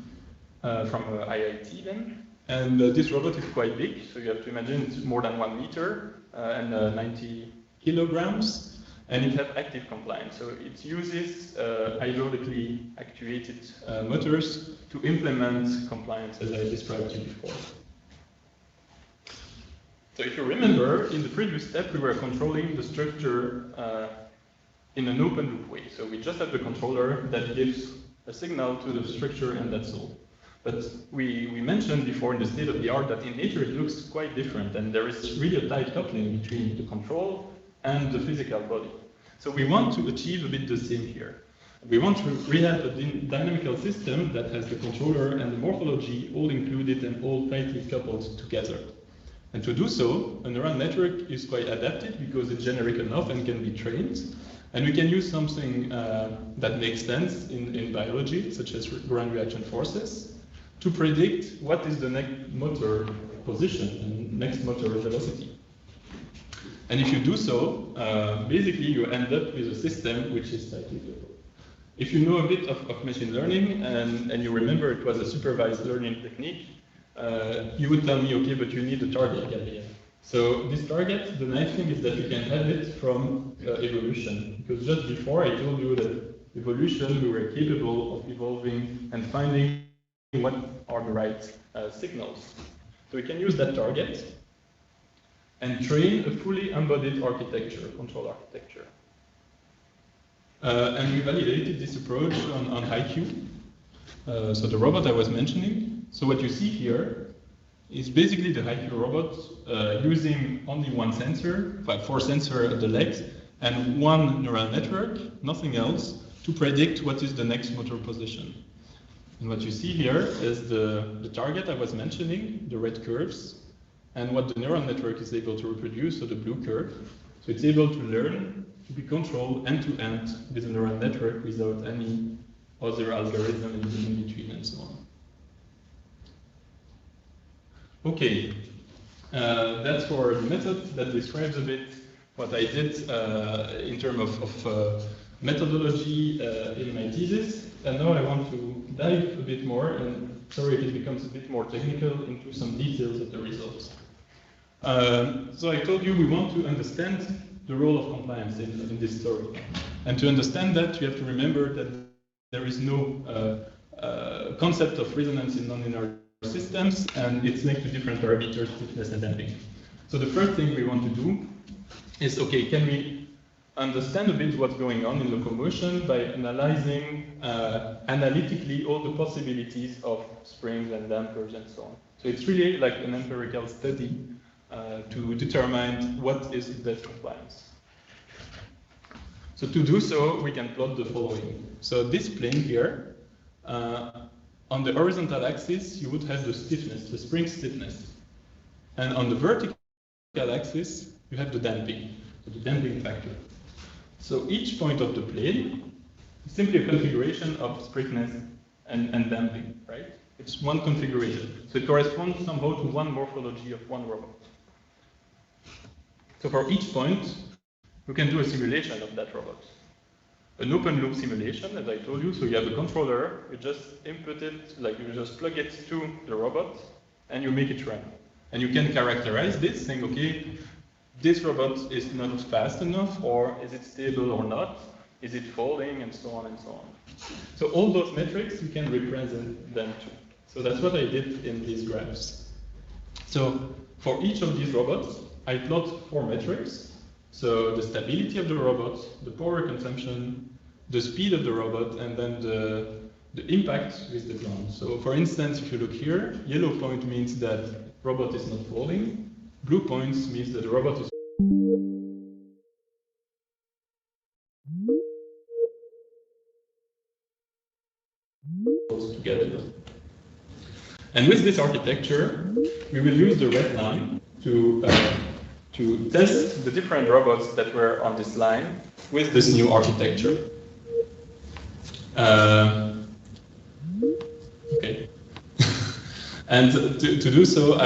from IIT then. And this robot is quite big, so you have to imagine it's more than 1 meter and 90 kilograms, and it has active compliance. So it uses hydraulically actuated motors to implement compliance as I described to you before. So if you remember, in the previous step, we were controlling the structure in an open loop way. So we just have the controller that gives a signal to the structure and that's all. But we mentioned before in the state of the art that in nature it looks quite different and there is really a tight coupling between the control and the physical body. So we want to achieve a bit the same here. We want to rehab a dynamical system that has the controller and the morphology all included and all tightly coupled together. And to do so, a neural network is quite adapted because it's generic enough and can be trained. And we can use something that makes sense in biology, such as ground reaction forces, to predict what is the next motor position and next motor velocity. And if you do so, basically you end up with a system which is tightly coupled. If you know a bit of machine learning and you remember it was a supervised learning technique, you would tell me, okay, but you need a target, Gabriel. So this target, the nice thing is that you can have it from evolution. Because just before I told you that evolution, we were capable of evolving and finding what are the right signals. So we can use that target and train a fully embodied architecture, control architecture. And we validated this approach on HiQ. So the robot I was mentioning. So what you see here is basically the HiQ robot using only one sensor, 4 sensors at the legs, and one neural network, nothing else, to predict what is the next motor position. And what you see here is the target I was mentioning, the red curves, and what the neural network is able to reproduce, so the blue curve. So it's able to learn to be controlled end-to-end with a neural network without any other algorithm in between and so on. Okay, that's for the method that describes a bit what I did in terms of methodology in my thesis. And now I want to dive a bit more, and sorry if it becomes a bit more technical, into some details of the results. So I told you we want to understand the role of compliance in this story. And to understand that, you have to remember that there is no concept of resonance in nonlinear systems, and it's linked to different parameters, stiffness and damping. So the first thing we want to do is, okay, can we understand a bit what's going on in locomotion by analyzing analytically all the possibilities of springs and dampers and so on. So it's really like an empirical study to determine what is best compliance. So to do so, we can plot the following. So this plane here, on the horizontal axis, you would have the stiffness, the spring stiffness. And on the vertical axis, you have the damping, so the damping factor. So each point of the plane is simply a configuration of springness and damping, right? It's one configuration. So it corresponds somehow to one morphology of one robot. So for each point, you can do a simulation of that robot. An open loop simulation, as I told you, so you have a controller, you just input it, like you just plug it to the robot, and you make it run. And you can characterize this, saying, okay, this robot is not fast enough, or is it stable or not? Is it falling, and so on and so on. So all those metrics, you can represent them too. So that's what I did in these graphs. So for each of these robots, I plot 4 metrics. So the stability of the robot, the power consumption, the speed of the robot, and then the impact with the ground. So for instance, if you look here, yellow point means that robot is not falling. Blue points means that the robot is together. And with this architecture, we will use the red line to test the different robots that were on this line with this new architecture. Okay. And to do so,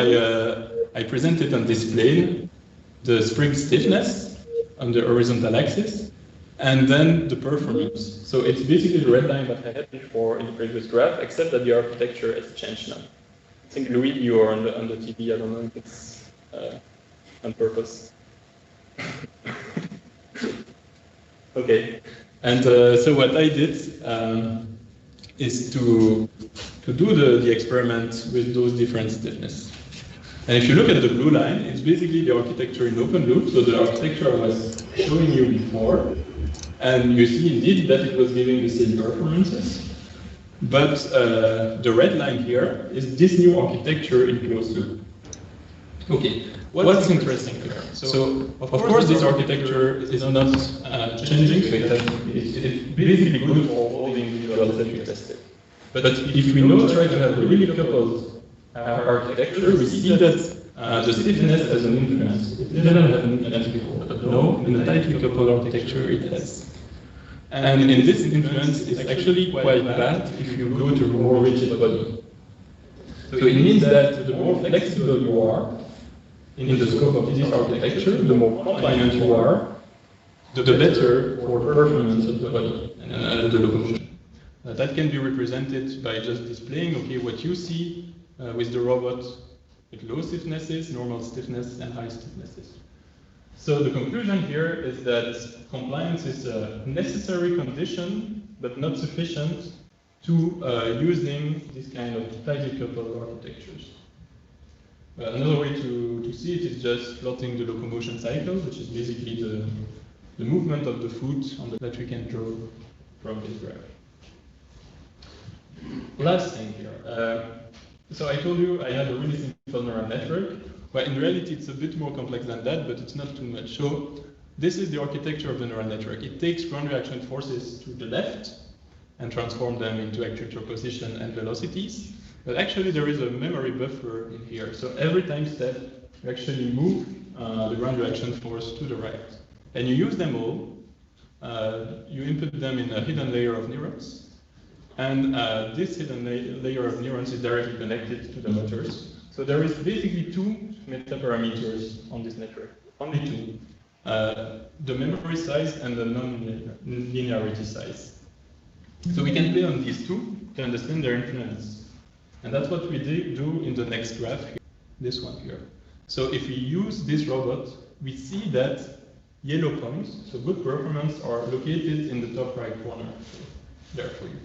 I presented on this plane the spring stiffness on the horizontal axis, and then the performance. So it's basically the red line that I had before in the previous graph, except that the architecture has changed now. I think, Louis, you are on the TV. I don't know if it's on purpose. Okay. And so what I did is to do the experiment with those different stiffness. And if you look at the blue line, it's basically the architecture in open loop. So the architecture I was showing you before. And you see indeed that it was giving the same performances. But the red line here is this new architecture in closed loop. Okay, what's interesting here? So of course, this architecture is not changing, so it's basically good for all the individuals that we tested. But if we now try to have a really coupled architecture, we see that the stiffness has an influence. It didn't have an influence before, but now in a tightly coupled architecture it has. And in this influence, it's actually quite bad if you go to a more rigid body. So it means that the more flexible you are in the scope of this architecture, the more compliant you are, the better for the performance of the body and the locomotion. That can be represented by just displaying, okay, what you see with the robot with low stiffnesses, normal stiffness, and high stiffnesses. So the conclusion here is that compliance is a necessary condition, but not sufficient to using this kind of tightly coupled architectures. Another way to see it is just plotting the locomotion cycle, which is basically the movement of the foot that we can draw from this graph. Last thing here. So I told you I had a really simple neural network. Well, in reality, it's a bit more complex than that, but it's not too much. So this is the architecture of the neural network. It takes ground reaction forces to the left and transforms them into actuator position and velocities. But actually, there is a memory buffer in here. So every time step, you actually move the ground reaction force to the right. And you use them all. You input them in a hidden layer of neurons. And this hidden layer of neurons is directly connected to the motors. So there is basically 2 metaparameters on this network, only 2. The memory size and the non-linearity size. So we can play on these 2 to understand their influence. And that's what we do in the next graph, here, this one here. So if we use this robot, we see that yellow points, so good performance, are located in the top right corner. So there for you.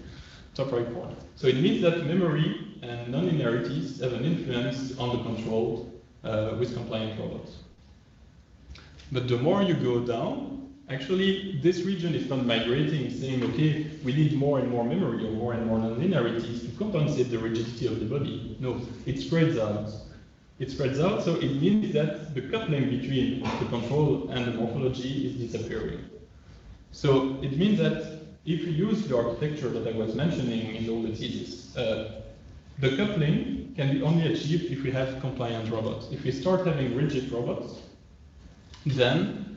Top right corner. So it means that memory and non-linearities have an influence on the control with compliant robots. But the more you go down, actually this region is not migrating, saying, okay, we need more and more memory or more and more non-linearities to compensate the rigidity of the body. No, it spreads out. It spreads out, so it means that the coupling between the control and the morphology is disappearing. So it means that if we use the architecture that I was mentioning in all the thesis, the coupling can be only achieved if we have compliant robots. If we start having rigid robots, then